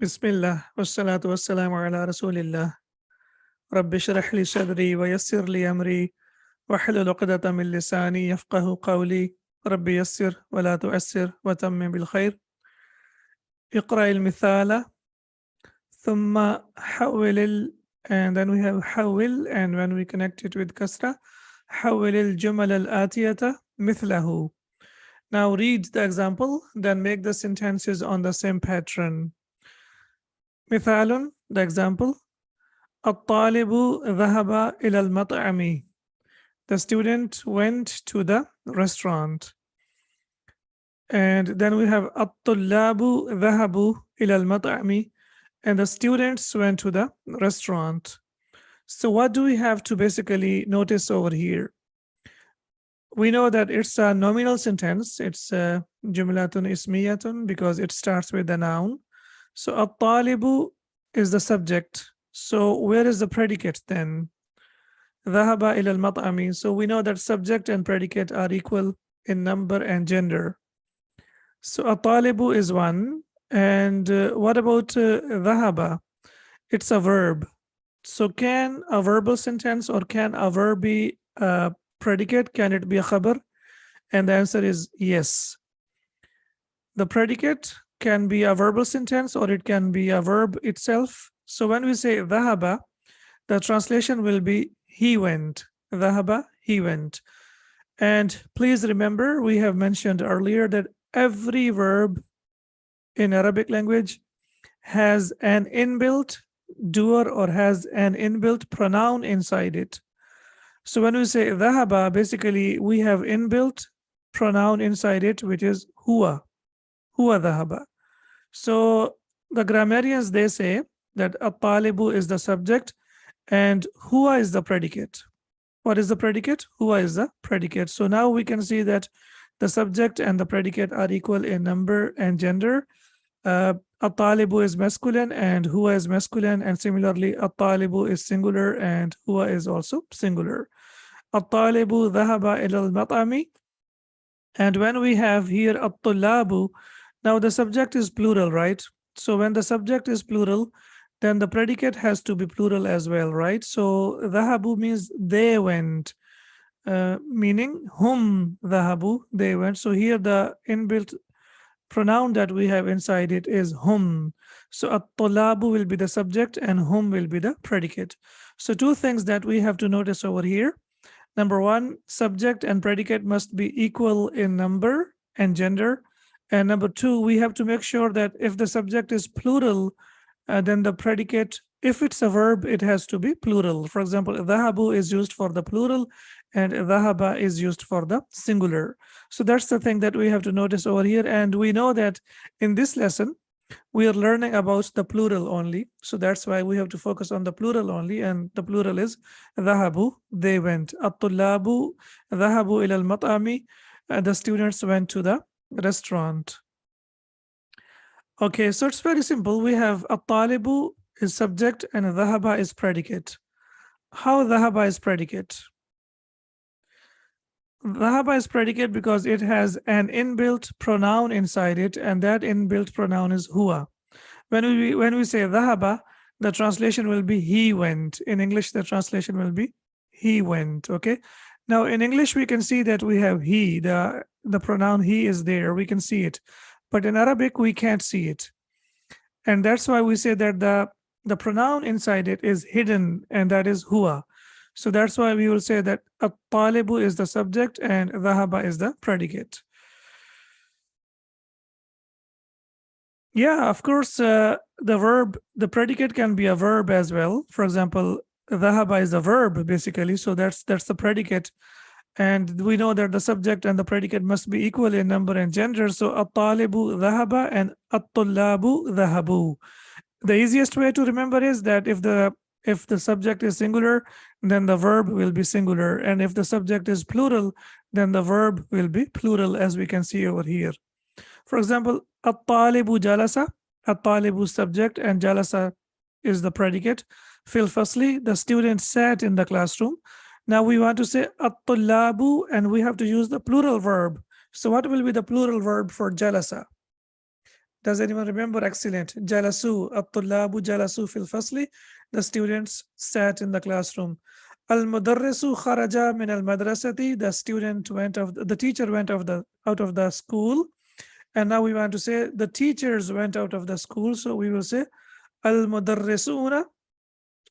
Bismillah, wassalatu wassalamu ala rasulillah. Rabbi shrah li sadri wa yassir li amri wahlul uqdatan min lisani yafqahu qawli. Rabbi yassir wa la tu'assir wa tammim bil khair. Iqra al mithala thumma hawwil and then we have hawwil, and when we connect it with kasra, hawwil al jumal al atiyata mithlahu. Now read the example, then make the sentences on the same pattern. مثال, the example. الطالب ذهب إلى المطعم. The student went to the restaurant. And then we have الطلاب ذهبوا إلى المطعم, and the students went to the restaurant. So what do we have to basically notice over here? We know that it's a nominal sentence. It's jumlatun ismiyatun because it starts with the noun. So at-talibu is the subject. So where is the predicate then? Dhahaba ila al-mat'ami. So we know that subject and predicate are equal in number and gender. So at-talibu is one. And what about dhahaba? It's a verb. So can a verbal sentence or can a verb be a predicate? Can it be a khabar? And the answer is yes. The predicate can be a verbal sentence or it can be a verb itself. So when we say dhahaba, the translation will be he went. Dhahaba, he went. And please remember, we have mentioned earlier that every verb in Arabic language has an inbuilt doer or has an inbuilt pronoun inside it. So when we say dhahaba, basically we have inbuilt pronoun inside it, which is huwa. Huwa dhahaba. So the grammarians, they say that at-talibu is the subject and huwa is the predicate. What is the predicate? Huwa is the predicate. So now we can see that the subject and the predicate are equal in number and gender. At-talibu is masculine and huwa is masculine, and similarly at-talibu is singular and huwa is also singular. At-talibu dhahaba ila al-mat'ami. And when we have here at-tullabu, now the subject is plural, right? So when the subject is plural, then the predicate has to be plural as well, right? So dhahabu means they went, meaning hum dhahabu, they went. So here the inbuilt pronoun that we have inside it is hum. So at-tulabu will be the subject and hum will be the predicate. So two things that we have to notice over here. Number one, subject and predicate must be equal in number and gender. And number two, we have to make sure that if the subject is plural, then the predicate, if it's a verb, it has to be plural. For example, dhahabu is used for the plural and dhahaba is used for the singular. So that's the thing that we have to notice over here. And we know that in this lesson, we are learning about the plural only. So that's why we have to focus on the plural only. And the plural is dhahabu, they went. At-tullabu dhahabu ila al-mat'ami, the students went to the restaurant. Okay, so it's very simple. We have at-talibu is subject and dhahaba is predicate. How dhahaba is predicate? Dhahaba is predicate because it has an inbuilt pronoun inside it, and that inbuilt pronoun is huwa. When we say dhahaba, the translation will be he went. In English, the translation will be he went. Okay. Now in English, we can see that we have he, the pronoun he is there. We can see it. But in Arabic, we can't see it. And that's why we say that the pronoun inside it is hidden, and that is huwa. So that's why we will say that at-talibu is the subject and dhahaba is the predicate. Yeah, of course, the predicate can be a verb as well. For example, dhahaba is a verb basically. So that's the predicate. And we know that the subject and the predicate must be equal in number and gender. So at-talibu dhahaba and at-tullabu dhahabu. The easiest way to remember is that if the subject is singular, then the verb will be singular. And if the subject is plural, then the verb will be plural, as we can see over here. For example, at-talibu jalasa, at-talibu subject and jalasa is the predicate. Fil fasli, the student sat in the classroom. Now we want to say at-tullabu and we have to use the plural verb. So what will be the plural verb for jalasa? Does anyone remember? Excellent. Jalasu, at-tullabu jalasu fil fasli. The students sat in the classroom. Al-mudarrisu kharaja min al-madrasati. The teacher went out of the school. And now we want to say the teachers went out of the school. So we will say al-mudarrisuna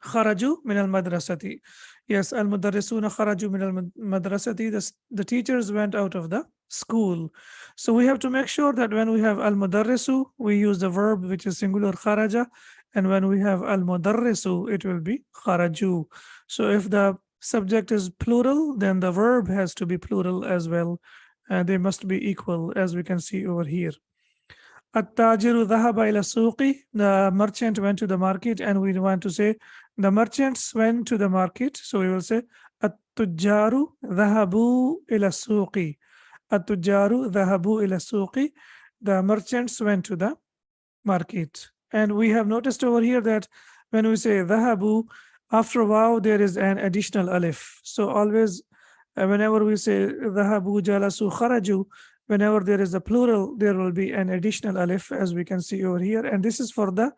kharaju min al-madrasati. Yes, al-mudarrisuna kharaju min al-madrasati. The teachers went out of the school. So we have to make sure that when we have al-mudarrisu, we use the verb which is singular kharaja. And when we have al-mudarrisu, it will be kharaju. So if the subject is plural, then the verb has to be plural as well. They must be equal, as we can see over here. At-tajiru dhahaba ila suqi. The merchant went to the market, and we want to say the merchants went to the market. So we will say at-tujjaru dhahabu ila suqi. At-tujjaru dhahabu ila suqi. The merchants went to the market. And we have noticed over here that when we say dhahabu, after waw, there is an additional alif. So always, whenever we say dhahabu jalasu kharaju, whenever there is a plural, there will be an additional alif, as we can see over here. And this is for the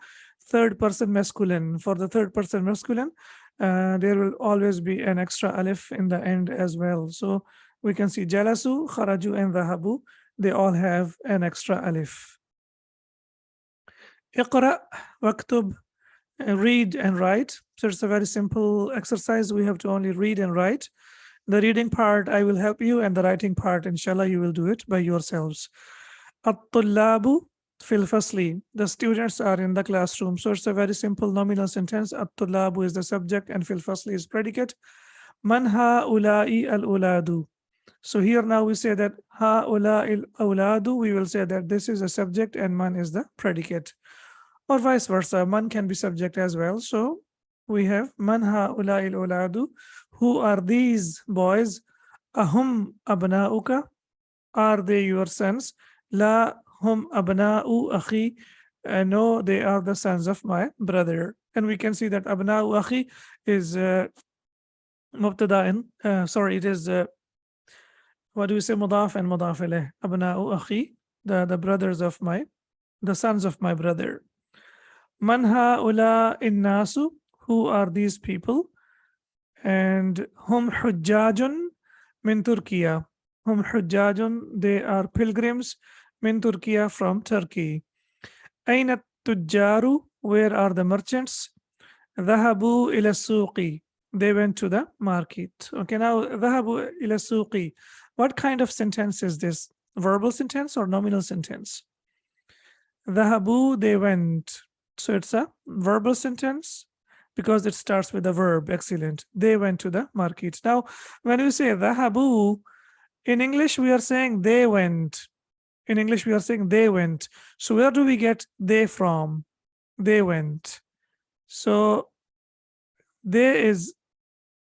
third person masculine. For the third person masculine, there will always be an extra alif in the end as well. So we can see jalasu, kharaju, and dhahabu. They all have an extra alif. Iqra, waktub, read and write. So it's a very simple exercise. We have to only read and write. The reading part, I will help you, and the writing part, inshallah, you will do it by yourselves. At-tullabu fil fasli. The students are in the classroom. So it's a very simple nominal sentence. At-tullabu is the subject and fil fasli is predicate. Man ha'ula'i al-uladu. So here now we say that ha'ula'i al-uladu. We will say that this is a subject and man is the predicate. Or vice versa, man can be subject as well. So we have man ha'ula'i al-uladu. Who are these boys? Ahum abna'uka. Are they your sons? La hum abna'u akhi. No, they are the sons of my brother. And we can see that abna'u akhi is mubtada'in. Sorry, it is what do we say? Mudaf and mudaf ilayh. Abna'u akhi, the brothers of the sons of my brother. Man ha'ula innasu. Who are these people? And hum hujjajun min Turkiya. Hum hujjajun, they are pilgrims min Turkiya, from Turkey. Aina tujjaru, where are the merchants? Dhahabu ila suqi, they went to the market. Okay, now dhahabu ila suqi. What kind of sentence is this? Verbal sentence or nominal sentence? Dhahabu, they went. So it's a verbal sentence because it starts with a verb. Excellent. They went to the market. Now, when we say dhahabu, in English, we are saying they went. In English, we are saying they went. So where do we get they from? They went. So they is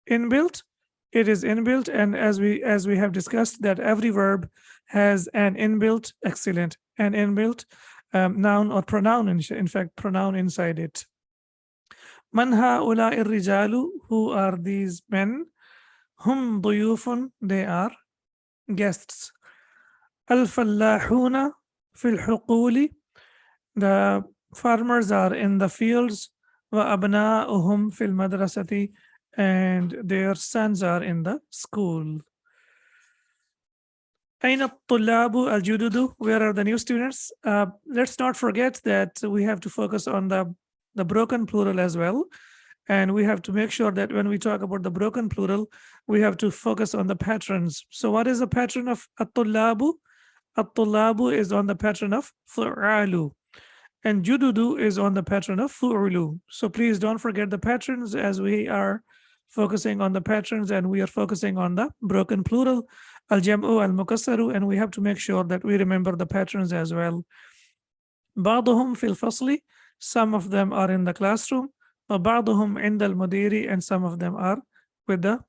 inbuilt. It is inbuilt. And as we have discussed, that every verb has an inbuilt, excellent, an inbuilt noun or pronoun, in fact, pronoun inside it. Man ha'ula'i rijalu, who are these men? Hum duyufun, they are guests. Al-fallahuna fil huquli, the farmers are in the fields. Wa abna'uhum fil madrasati, and their sons are in the school. Aina tullabu al-jududu, where are the new students? Let's not forget that we have to focus on the broken plural as well. And we have to make sure that when we talk about the broken plural, we have to focus on the patterns. So what is the pattern of at-tullabu? At-tullabu is on the pattern of fu'alu. And jududu is on the pattern of fu'ulu. So please don't forget the patterns, as we are focusing on the patterns and we are focusing on the broken plural, al-jam'u, al-mukassaru, and we have to make sure that we remember the patterns as well. Ba'duhum fil fasli, some of them are in the classroom. وَبَعْضُهُمْ عِنْدَ الْمُدِيرِ, and some of them are with the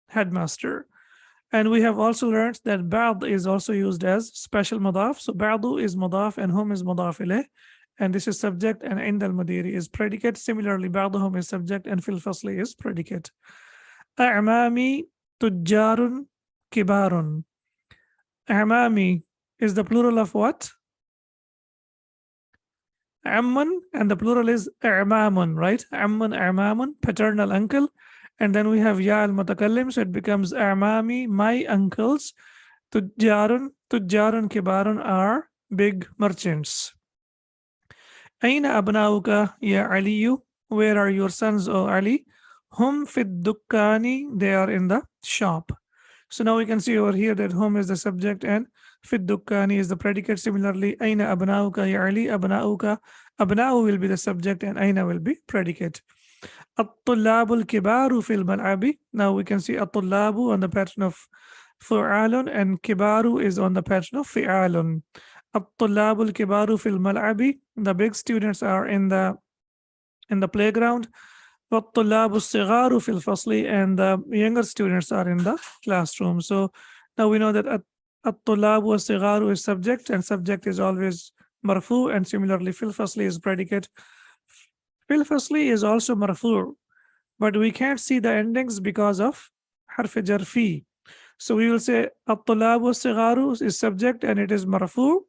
headmaster. And we have also learned that ba'd is also used as special mudaf. So ba'du is mudaf and hum is mudaf ilayh. And this is subject, and عِنْدَ الْمُدِيرِ is predicate. Similarly, ba'duhum is subject and fil fasli is predicate. أَعْمَامِ تُجَّارٌ كِبَارٌ. أَعْمَامِ is the plural of what? Ammun, and the plural is A'mamun, right? Ammun, A'mamun, paternal uncle. And then we have Ya al-Mutakallim, so it becomes A'mami, my uncles. Tujjarun, Tujjarun, Kibarun are big merchants. Aina abnauka ya Aliyu? Where are your sons, O Ali? Hum fid dukkani, they are in the shop. So now we can see over here that hum is the subject and fit dukkani is the predicate. Similarly, aina abnauka ya Ali, abnauka, abnau will be the subject and aina will be predicate. At-tullabul kibaru fil mal'abi. Now we can see at-tullabu on the pattern of fu'alun and kibaru is on the pattern of fi'alun. At-tullabul kibaru fil mal'abi. The big students are in the playground. وَالطُّلَّابُ الصِّغَارُ فِي الْفَصْلِ, and the younger students are in the classroom. So now we know that الطُّلَّابُ والصِّغَارُ is subject, and subject is always marfu, and similarly fil fasli is predicate. Fil fasli is also marfu, but we can't see the endings because of harf jar fi. So we will say الطُّلَّابُ والصِّغَارُ is subject and it is marfu,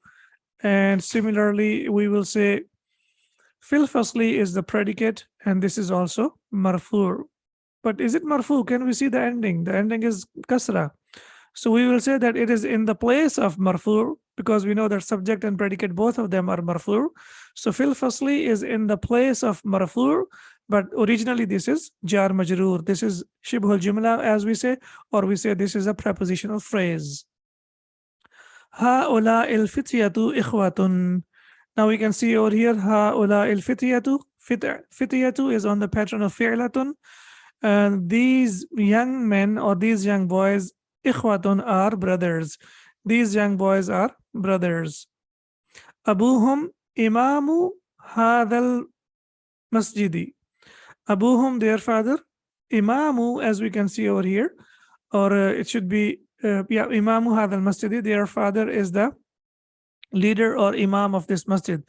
and similarly we will say Fil fasli is the predicate, and this is also marfu. But is it marfu? Can we see the ending? The ending is kasra. So we will say that it is in the place of marfu, because we know that subject and predicate, both of them are marfu. So fil fasli is in the place of marfu, but originally this is jar majroor. This is shibhul jumla, as we say, or we say this is a prepositional phrase. Ha'ula il fityatu ikhwatun. Now we can see over here, ha'ula il fityatu. Fityatu is on the pattern of fi'latun. And these young men or these young boys, ikhwatun, are brothers. These young boys are brothers. Abuhum imamu hadal masjidi. Abuhum, their father. Imamu, as we can see over here, or it should be, imamu hadal masjidi. Their father is the leader or imam of this masjid.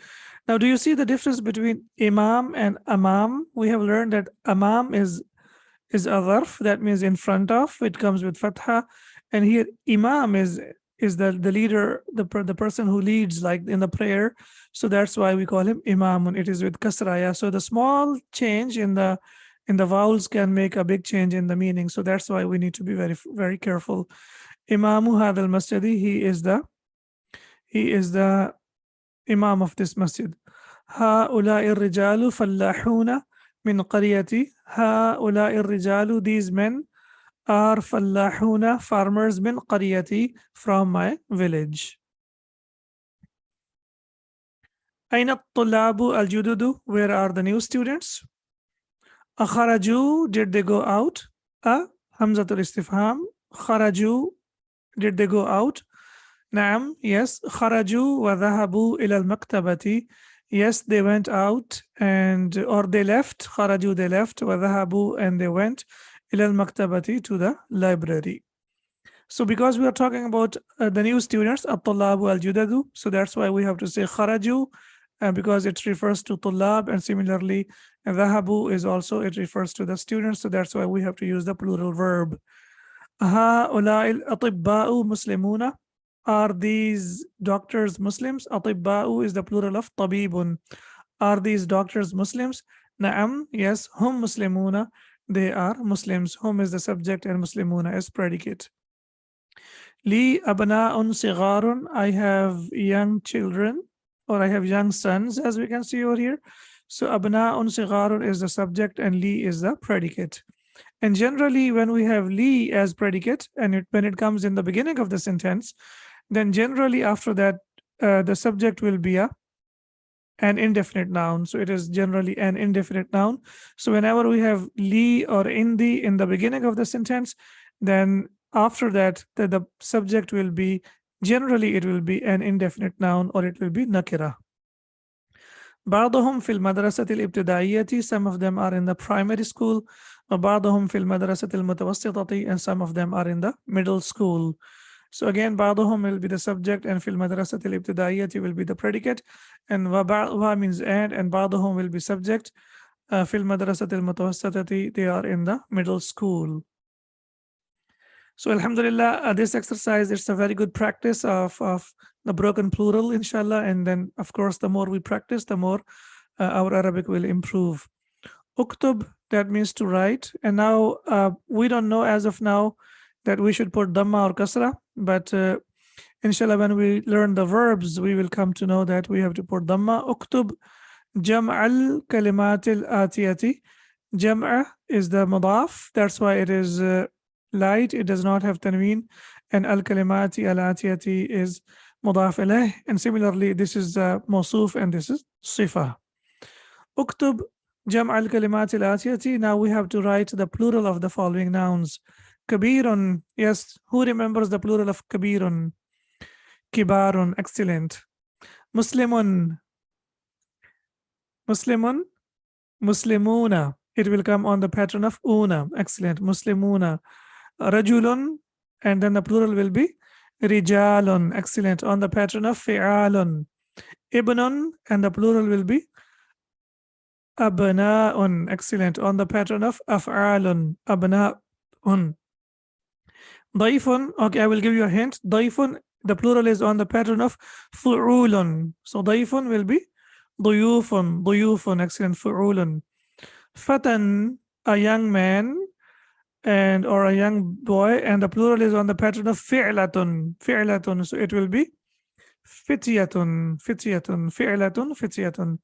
Now, do you see the difference between imam and amam? We have learned that amam is a dharf, that means in front of, it comes with fatha, and here imam is the leader, the person who leads, like in the prayer. So that's why we call him imamun. It is with kasraya. So the small change in the vowels can make a big change in the meaning. So that's why we need to be very, very careful. Imamu hadal masjidi, he is the imam of this masjid. هؤلاء الرجال فلاحون من قريتي. هؤلاء الرجال, these men are فلاحون, farmers, من قريتي, from my village. أين الطلاب الجدد? Where are the new students? أخرجوا, did they go out? همزة الاستفهام. خرجوا, did they go out? نعم, yes. خرجوا وذهبوا إلى المكتبة. Yes, they went out, and or they left. خرجوا, they left. وذهبوا, and they went. إلى المكتبة, to the library. So because we are talking about the new students, الطلاب الجدد, so that's why we have to say خرجوا, because it refers to طلاب, and similarly ذهبوا is also, it refers to the students, so that's why we have to use the plural verb. هؤلاء الأطباء مسلمون. Are these doctors Muslims? أطباء is the plural of طبيب. Are these doctors Muslims? نعم, yes. هم مسلمون, they are Muslims. Hum is the subject and مسلمون is predicate. لي أبناء صغار, I have young children, or I have young sons, as we can see over here. So أبناء صغار is the subject and li is the predicate. And generally when we have li as predicate, and when it comes in the beginning of the sentence, then generally after that the subject will be an indefinite noun. So it is generally an indefinite noun. So whenever we have li or indi in the beginning of the sentence, then after that the subject will be, generally it will be an indefinite noun, or it will be nakira. بعضهم في المدرسة الابتدائية, some of them are in the primary school. وبعضهم في المدرسة المتوسطة, and some of them are in the middle school. So again, بعضهم will be the subject, and في المدرسة الابتدائية will be the predicate, and wa means and بعضهم will be subject. في المدرسة المتوسطة, they are in the middle school. So alhamdulillah, this exercise, it's a very good practice of the broken plural, inshallah. And then, of course, the more we practice, the more our Arabic will improve. Uktub, that means to write. And now we don't know as of now that we should put dhamma or kasra, but inshallah, when we learn the verbs, we will come to know that we have to put dhamma. Uktub jam'al kalimatil atiyati. Jam'a is the mudaf, that's why it is light, it does not have tanween. And al kalimati al atiyati is mudaf ilayh. And similarly, this is mawsuf and this is sifa. Uktub jam' al kalimat al atiyati. Now we have to write the plural of the following nouns. Kabirun. Yes, who remembers the plural of kabirun? Kibarun. Excellent. Muslimun. Muslimun. Muslimuna. It will come on the pattern of una. Excellent. Muslimuna. Rajulun. And then the plural will be rijalun. Excellent. On the pattern of fi'alun. Ibnun. And the plural will be abna'un. Excellent. On the pattern of af'alun. Abna'un. Daifun. Okay, I will give you a hint. Daifun, the plural is on the pattern of fu'ulun. So daifun will be duyufun. Duyufun. Excellent. Fu'ulun. Fatan, a young man, and or a young boy, and the plural is on the pattern of fi'latun. Fi'latun. So it will be fityatun. Fityatun. Fi'latun. Fityatun.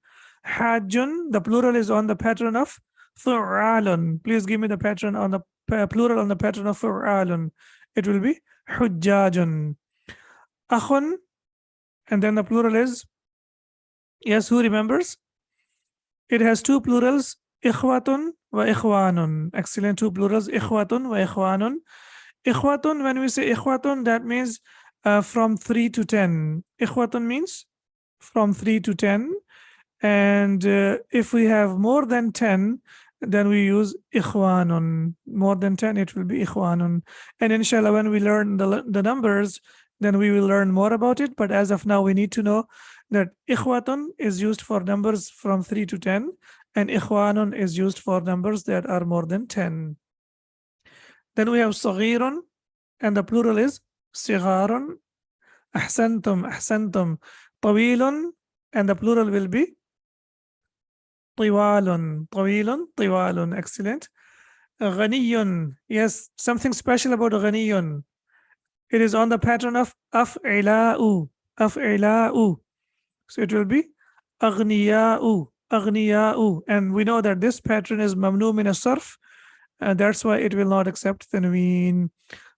Hajjun, the plural is on the pattern of fu'alun. Please give me the pattern on the plural on the pattern of fu'alun. It will be hujjajun. Akhun, and then the plural is, yes, who remembers? It has two plurals, ikhwatun wa ikhwanun. Excellent, two plurals, ikhwatun wa ikhwanun. Ikhwatun, when we say ikhwatun, that means from 3 to 10. Ikhwatun means from 3 to 10. And if we have more than 10, then we use ikhwanun. More than 10, it will be ikhwanun. And inshallah, when we learn the numbers, then we will learn more about it. But as of now, we need to know that ikhwatun is used for numbers from 3 to 10, and ikhwanun is used for numbers that are more than 10. Then we have saghirun, and the plural is sigharun. Ahsantum, ahsantum. Tawilun, and the plural will be Tiwalun. Tawilun, tiwalun. Excellent. Ghaniyun. Yes, something special about ghaniyun. It is on the pattern of af'ila'u. Af'ila'u. So it will be aghniya'u. Aghniya'u. And we know that this pattern is mamnu min as-sarf. That's why it will not accept tanween.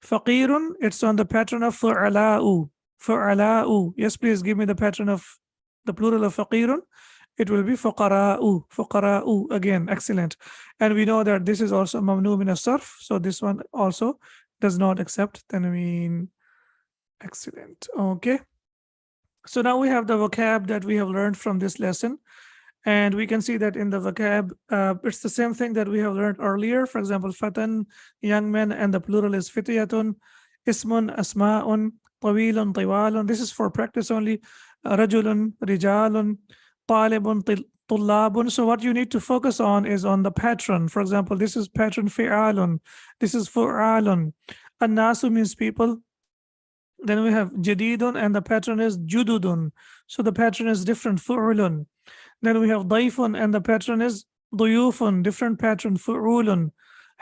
Faqirun, it's on the pattern of fu'ala'u. Fu'ala'u. Yes, please give me the pattern of the plural of faqirun. It will be fuqara'u. Fuqara'u. Again, excellent. And we know that this is also mamnu min as-sarf. So this one also does not accept tanween. Excellent. Okay. So now we have the vocab that we have learned from this lesson. And we can see that in the vocab, it's the same thing that we have learned earlier. For example, fatan, young men, and the plural is fityatun. Ismun, asma'un. Tawilun, tiwalun. This is for practice only. Rajulun, rijalun. Talibun, tullabun. So what you need to focus on is on the pattern. For example, this is pattern fi'alun. This is fu'alun. An-nasu means people. Then we have jadidun, and the pattern is jududun. So the pattern is different, fu'ulun. Then we have daifun, and the pattern is duyufun, different pattern, fu'ulun.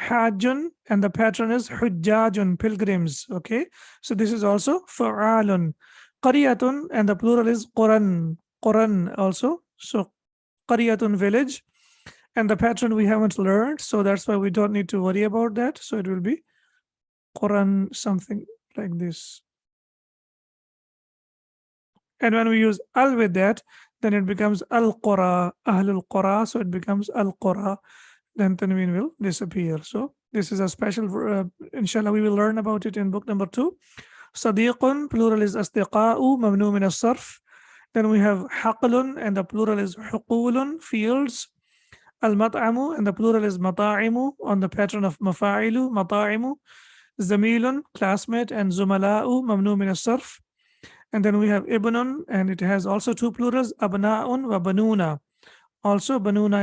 Hajjun, and the pattern is hujjajun, pilgrims. Okay, so this is also fu'alun. Qariyatun, and the plural is quran. Quran also. So Qaryatun, village, and the pattern we haven't learned, so that's why we don't need to worry about that. So it will be Quran, something like this. And when we use al with that, then it becomes al-Qura, Ahlul Qura, so it becomes al-Qura, then tanween will disappear. So this is a special, inshallah, we will learn about it in book number 2. Sadiqun, plural is asdiqa'u, mamnu min as-sarf. Then we have haqlun, and the plural is huqulun, fields. Al-mat'amu, and the plural is mata'imu, on the pattern of mafa'ilu, mata'imu. Zamilun, classmate, and zumala'u, mamnu min as-sarf. And then we have ibnun, and it has also two plurals, abna'un wa banuna. Also, banuna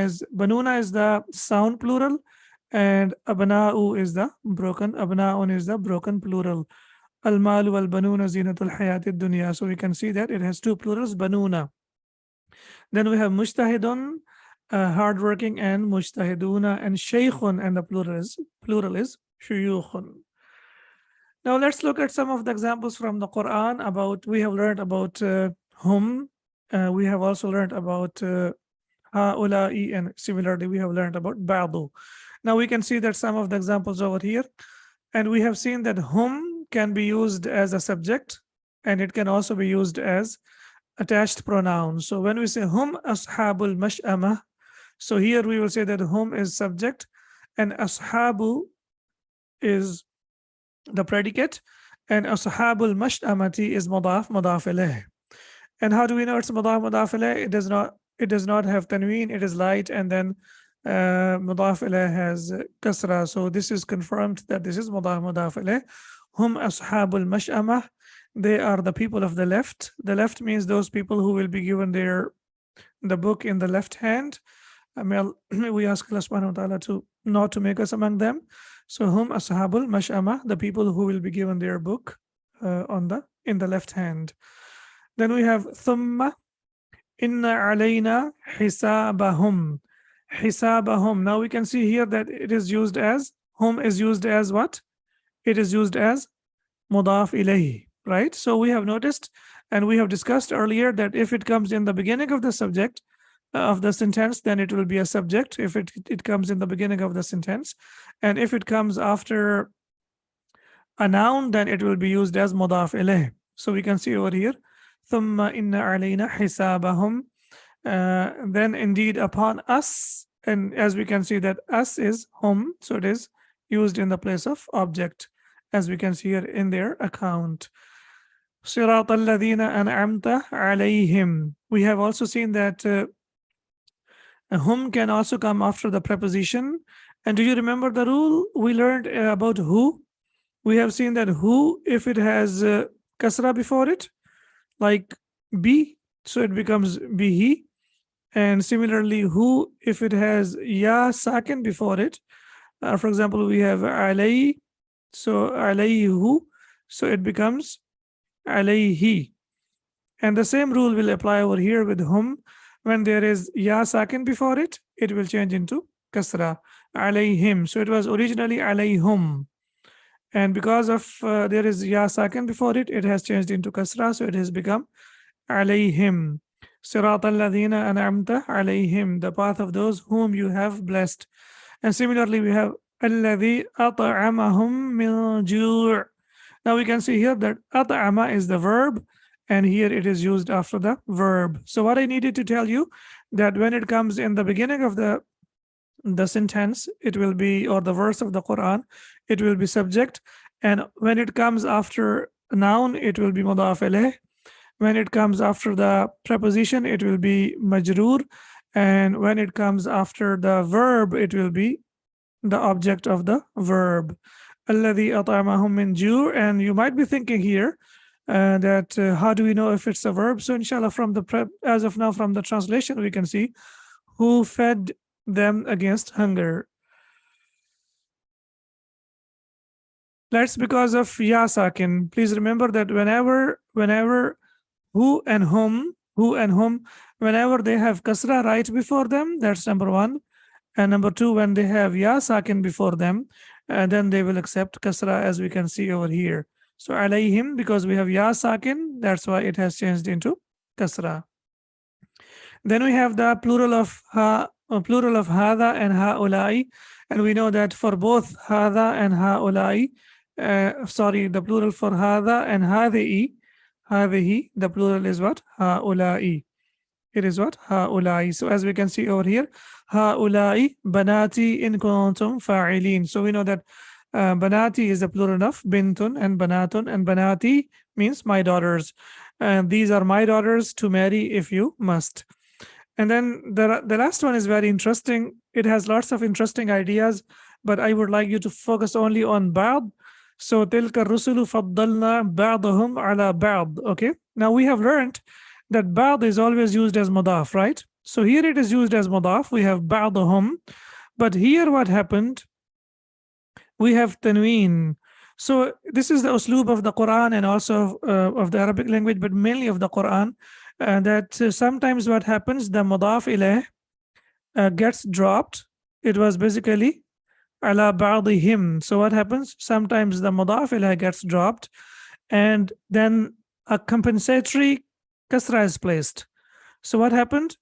is the sound plural, and abna'u is the broken, abna'un is the broken plural. Al-mal wal-banuna zinatul hayatid dunya. So we can see that it has two plurals, banuna. Then we have mujtahidun, hardworking, and mujtahiduna, and shaykhun, and the plural is shuyukhun. Now let's look at some of the examples from the Quran about, we have learned about hum, we have also learned about ha'ula'i, and similarly we have learned about ba'du. Now we can see that some of the examples over here, and we have seen that hum can be used as a subject, and it can also be used as attached pronoun. So when we say hum ashabul mash'amah, so here we will say that hum is subject and ashabu is the predicate, and ashabul mash'amati is mudaf ilayh. And how do we know it's mudaf ilayh? It does not have tanween, it is light, and then mudaf ilayh has kasra. So this is confirmed that this is mudaf ilayh. Hum ashabul mash'amah, they are the people of the left. The left means those people who will be given the book in the left hand. We ask Allah subhanahu wa ta'ala to not to make us among them. So hum ashabul mash'amah, the people who will be given their book in the left hand. Then we have thumma inna alayna hisabahum. Hisabahum. Now we can see here that it is used as, hum is used as what? It is used as mudaf ilayhi, right? So we have noticed and we have discussed earlier that if it comes in the beginning of the subject of the sentence, then it will be a subject if it comes in the beginning of the sentence. And if it comes after a noun, then it will be used as mudaf ilayh. So we can see over here, thumma inna alayna hisabahum. Then indeed upon us, and as we can see that us is hum, so it is used in the place of object, as we can see here in their account. Sirat alladhina an'amta alayhim. We have also seen that hum can also come after the preposition. And do you remember the rule we learned about who? We have seen that who, if it has kasra before it, like be, so it becomes bihi. And similarly, who, if it has ya sakin before it, for example, we have alayhi, so alayhu, so it becomes alayhi. And the same rule will apply over here with hum. When there is ya sakin before it, it will change into kasra, alayhim. So it was originally alayhum. And because of there is ya sakin before it, it has changed into kasra, so it has become alayhim. Sirat alladhina an'amta alayhim, the path of those whom you have blessed. And similarly, we have alladhi at'amahum min ju'. Now we can see here that at'ama is the verb, and here it is used after the verb. So what I needed to tell you, that when it comes in the beginning of the sentence, it will be, or the verse of the Quran, it will be subject. And when it comes after a noun, it will be mudaf ilayh. When it comes after the preposition, it will be majroor. And when it comes after the verb, it will be the object of the verb. Alladhi at'amahum min ju'. And you might be thinking here that how do we know if it's a verb? So inshallah, as of now, from the translation, we can see who fed them against hunger. That's because of ya sakin. Please remember that whenever who and whom, whenever they have kasra right before them, that's number one. And number two, when they have ya sakin before them, then they will accept kasra, as we can see over here. So alayhim, because we have ya sakin, that's why it has changed into kasra. Then we have the plural of hada and ha'ulai, and we know that for both hada and ha'ulai, the plural for hada and hadhihi, the plural is what? Ha'ulai. It is what? Ha'ulai. So as we can see over here, ha'ulai banati in kuntum fa'ilin. So we know that banati is the plural of bintun and banati means my daughters. And these are my daughters to marry if you must. And then the last one is very interesting. It has lots of interesting ideas, but I would like you to focus only on ba'd. So tilka rusulu faddalna ba'dahum ala ba'd. Okay. Now we have learned that ba'd is always used as mudaf, right? So here it is used as mudaf. We have ba'dahum, but here what happened? We have tanween. So this is the usloob of the Quran and also of the Arabic language, but mainly of the Quran. That sometimes what happens, the mudaf ilayh gets dropped. It was basically ala ba'dihim. So what happens? Sometimes the mudaf ilayh gets dropped, and then a compensatory kasra is placed. So what happened?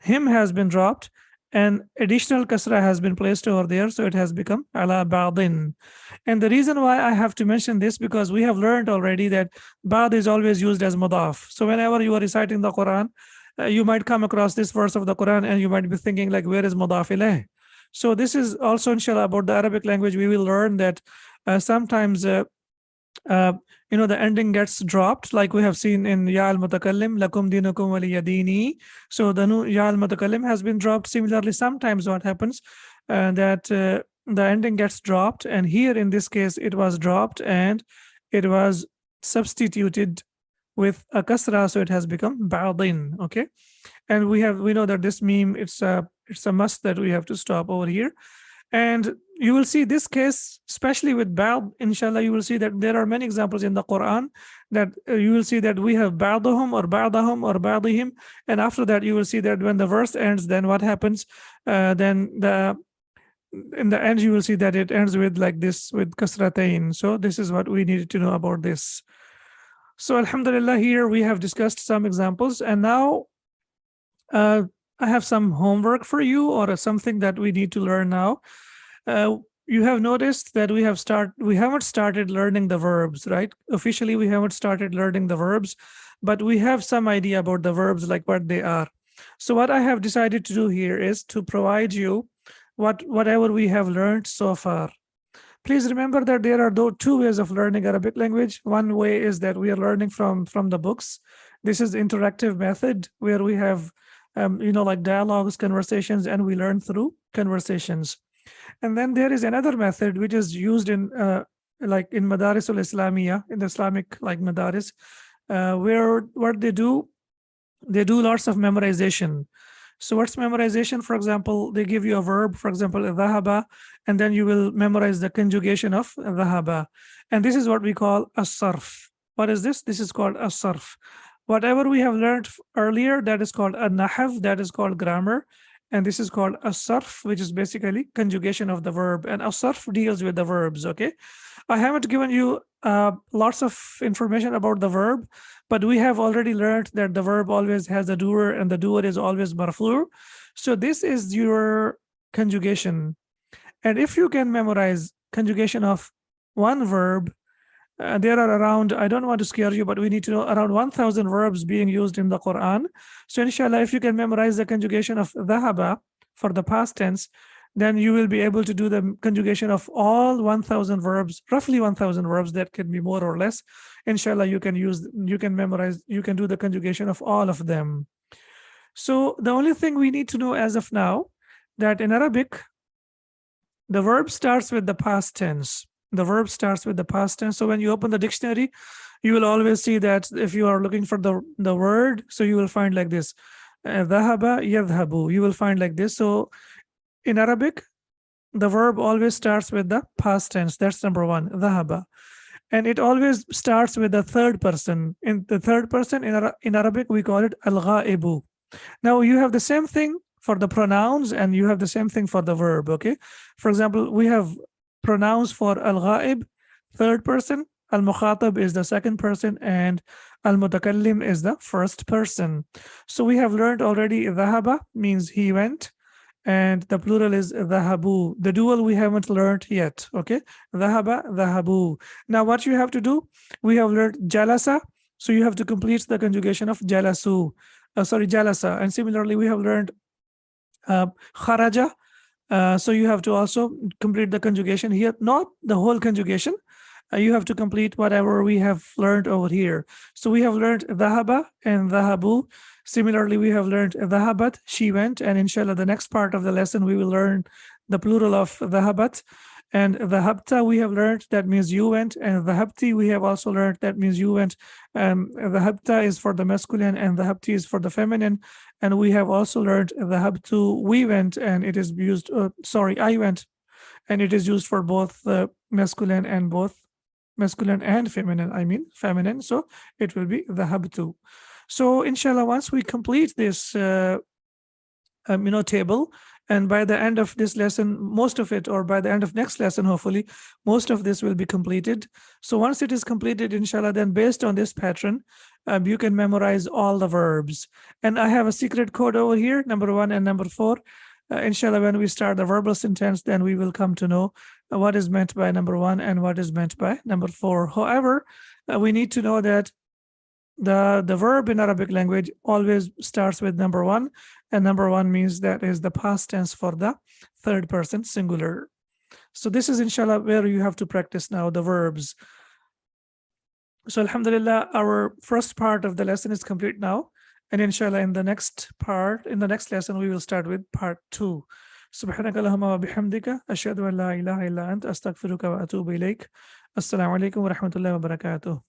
Him has been dropped, and additional kasra has been placed over there, so it has become ala ba'din. And the reason why I have to mention this, because we have learned already that ba'd is always used as mudaf. So whenever you are reciting the Quran, you might come across this verse of the Quran and you might be thinking like, where is mudaf ilayh? So this is also, inshallah, about the Arabic language. We will learn that sometimes the ending gets dropped, like we have seen in ya al mutakallim lakum dinukum waliya dini. So the ya al mutakallim has been dropped. Similarly, sometimes what happens that the ending gets dropped, and here in this case it was dropped and it was substituted with a kasra, so it has become ba'din. Okay, and we know that this meme, it's a must that we have to stop over here. And you will see this case, especially with ba'd, inshallah, you will see that there are many examples in the Quran that you will see that we have ba'dahum or ba'dahum or ba'dihim. And after that, you will see that when the verse ends, then what happens? Then in the end, you will see that it ends with like this, with kasratain. So this is what we needed to know about this. So alhamdulillah, here we have discussed some examples, and now I have some homework for you, or something that we need to learn now. You have noticed that we haven't started learning the verbs, right? Officially, we haven't started learning the verbs, but we have some idea about the verbs, like what they are. So what I have decided to do here is to provide you whatever we have learned so far. Please remember that there are two ways of learning Arabic language. One way is that we are learning from the books. This is the interactive method where we have like dialogues, conversations, and we learn through conversations. And then there is another method which is used in like in Madaris al-Islamiyya, in the Islamic like Madaris, where what they do lots of memorization. So what's memorization? For example, they give you a verb, for example, dhahaba, and then you will memorize the conjugation of dhahaba. And this is what we call as-sarf. What is this? This is called as-sarf. Whatever we have learned earlier, that is called a nahav, that is called grammar. And this is called as-sarf, which is basically conjugation of the verb. And as-sarf deals with the verbs, okay? I haven't given you lots of information about the verb, but we have already learned that the verb always has a doer, and the doer is always marfu'. So this is your conjugation. And if you can memorize conjugation of one verb, there are around, I don't want to scare you, but we need to know around 1,000 verbs being used in the Quran. So inshallah, if you can memorize the conjugation of dhahaba for the past tense, then you will be able to do the conjugation of all 1,000 verbs, roughly 1,000 verbs. That can be more or less. Inshallah, you can memorize, you can do the conjugation of all of them. So the only thing we need to know as of now, that in Arabic, the verb starts with the past tense. The verb starts with the past tense. So when you open the dictionary, you will always see that if you are looking for the word, so you will find like this, dhahaba yadhhabu. You will find like this. So in Arabic, the verb always starts with the past tense. That's number one, dhahaba. And it always starts with the third person. In the third person, in Arabic, we call it al-ghaibu. Now you have the same thing for the pronouns, and you have the same thing for the verb, okay? For example, we have pronouns for al-ghaib, third person, al-mukhatab is the second person, and al-mutakallim is the first person. So we have learned already dhahaba means he went, and the plural is dhahabu. The dual we haven't learned yet, okay? Dhahaba, dhahabu. Now what you have to do, we have learned jalasa, so you have to complete the conjugation of jalasu, jalasa. And similarly, we have learned kharaja, so you have to also complete the conjugation here, not the whole conjugation. You have to complete whatever we have learned over here. So we have learned dhahaba and dhahabu. Similarly, we have learned dhahabat, she went, and inshallah, the next part of the lesson, we will learn the plural of dhahabat. And dhahabta, we have learned that means you went, and dhahabti, we have also learned that means you went. Dhahabta is for the masculine, and dhahabti is for the feminine. And we have also learned dhahabtu, we went, and it is used, I went, and it is used for both the masculine and both masculine and feminine, I mean feminine. So it will be dhahabtu. So inshallah, once we complete this table, and by the end of this lesson, most of it, or by the end of next lesson, hopefully most of this will be completed. So once it is completed, inshallah, then based on this pattern, you can memorize all the verbs. And I have a secret code over here, number 1 and number 4. Inshallah, when we start the verbal sentence, then we will come to know what is meant by number 1 and what is meant by number 4. However, we need to know that the verb in Arabic language always starts with number 1, and number 1 means that is the past tense for the third person singular. So this is inshallah where you have to practice now the verbs. So alhamdulillah, our first part of the lesson is complete now, and inshallah in the next lesson we will start with part 2. سبحانك اللهم وبحمدك أشهد أن لا إله إلا أنت أستغفرك وأتوب إليك. السلام عليكم ورحمة الله وبركاته.